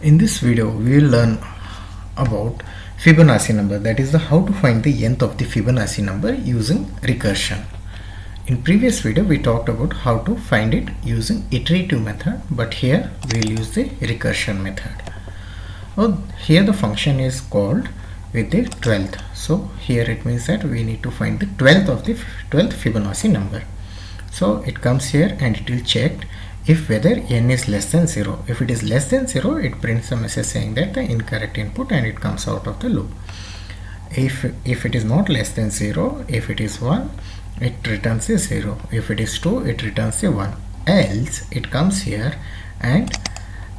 In this video, we will learn about Fibonacci number, that is the how to find the nth of the Fibonacci number using recursion. In previous video, we talked about how to find it using iterative method, but here we will use the recursion method. Here the function is called with the 12th. So here it means that we need to find the 12th of the 12th Fibonacci number. So it comes here and it will check if whether n is less than 0. If it is less than 0, it prints a message saying that the incorrect input and it comes out of the loop. If it is not less than 0, if it is 1, it returns a 0. If it is 2, it returns a 1. Else it comes here and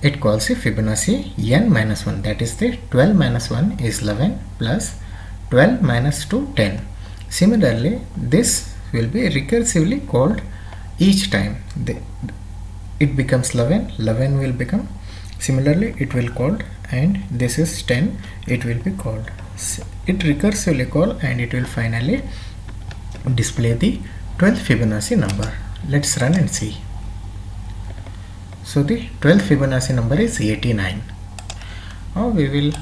it calls a Fibonacci n minus 1, that is the 12 minus 1 is 11 plus 12 minus 2 10. Similarly, this will be recursively called each time. It becomes 11 will become, similarly it will called, and this is 10, it will be called. It recursively call and it will finally display the 12th Fibonacci number. Let's run and see. So the 12th Fibonacci number is 89. Now we will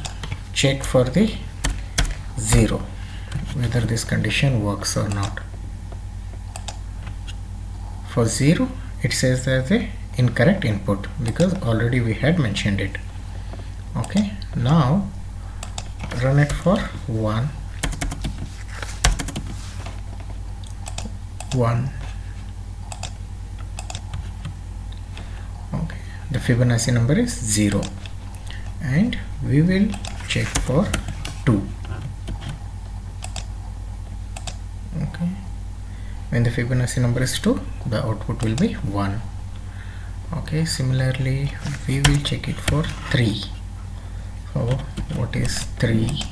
check for the 0 whether this condition works or not. For 0, it says that the incorrect input because already we had mentioned it. Okay, now run it for 1. Okay, the Fibonacci number is 0, and we will check for 2. Okay, when the Fibonacci number is 2, the output will be 1. Okay, similarly we will check it for 3. So what is 3?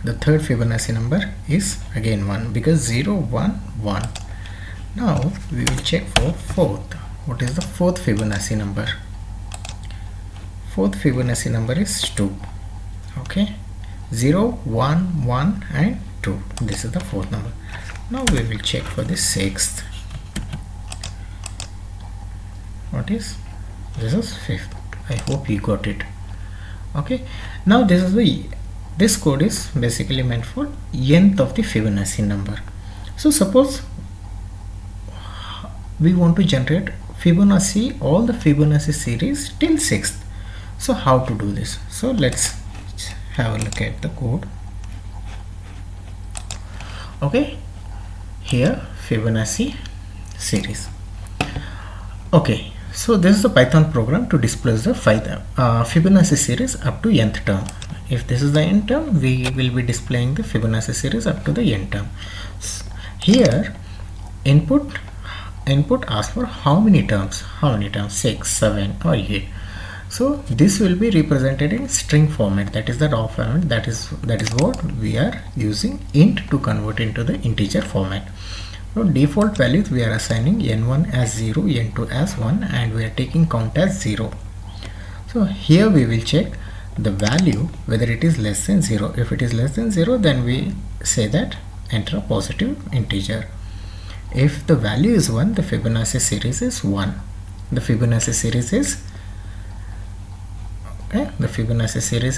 The third Fibonacci number is again 1 because 0 1 1. Now we will check for 4th. What is the 4th Fibonacci number? 4th Fibonacci number is 2. Okay, 0 1 1 and 2. This is the 4th number. Now we will check for the 6th. What is this? Is 5th. I hope you got it. Okay, now this code is basically meant for nth of the Fibonacci number. So suppose we want to generate Fibonacci, all the Fibonacci series till 6th. So how to do this? So let's have a look at the code. Okay, here Fibonacci series. Okay, so this is the Python program to display the Fibonacci series up to nth term. If this is the nth term, we will be displaying the Fibonacci series up to the nth term. Here input asks for how many terms, 6, 7 or 8. So this will be represented in string format, that is the raw format. That is what we are using int to convert into the integer format. So default values we are assigning n1 as 0, n2 as 1, and we are taking count as 0. So here we will check the value whether it is less than 0. If it is less than 0, then we say that enter a positive integer. If the value is 1, the Fibonacci series is 1. The Fibonacci series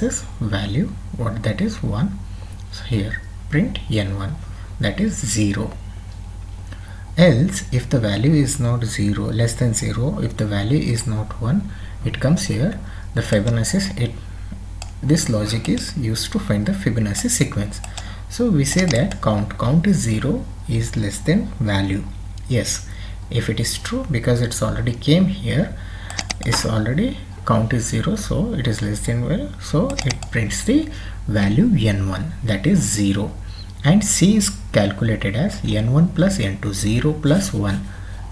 is value, what that is 1. So here print n1, that is 0. Else if the value is not 0, less than 0, if the value is not 1, it comes here the Fibonacci. This logic is used to find the Fibonacci sequence. So we say that count is 0 is less than value. Yes, if it is true, because it's already came here, it's already count is 0, so it is less than value, so it prints the value n1, that is 0. And C is calculated as n1 plus n2, 0 plus 1,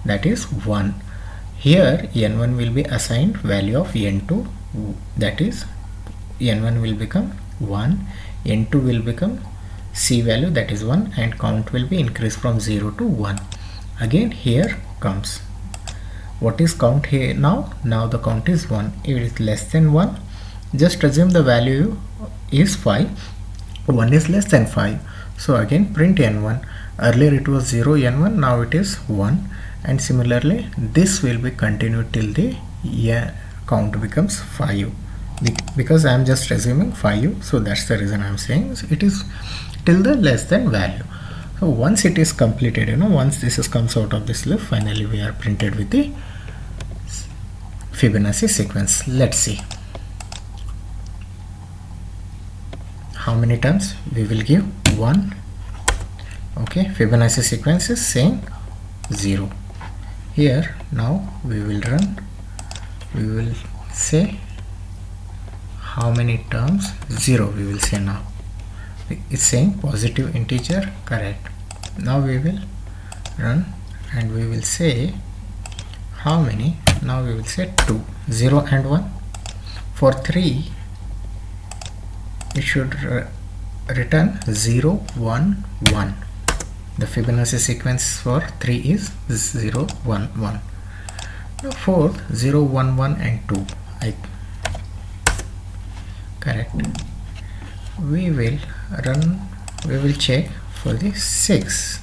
that is 1. Here n1 will be assigned value of n2, that is n1 will become 1, n2 will become C value, that is 1, and count will be increased from 0 to 1. Again here comes what is count here now the count is 1. If it is less than 1, just assume the value is 5, 1 is less than 5. So again print n1. Earlier it was 0 n1, now it is 1, and similarly this will be continued till the count becomes 5. because I am just assuming 5, so that's the reason I am saying it is till the less than value. So once it is completed, once this comes out of this loop, finally we are printed with the Fibonacci sequence. Let's see how many terms we will give. 1. Okay, Fibonacci sequence is saying 0. Here now we will run, we will say how many terms. 0 we will say. Now it's saying positive integer, correct. Now we will run and we will say how many. Now we will say 2. 0 and 1. For 3 it should return 0 1 1. The Fibonacci sequence for 3 is 0 1 1. Now for 0 1 1 and 2, correct. We will run, we will check for the 6.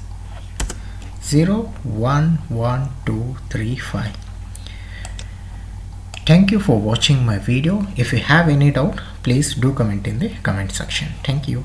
0 1 1 2 3 5. Thank you for watching my video. If you have any doubt, please do comment in the comment section. Thank you.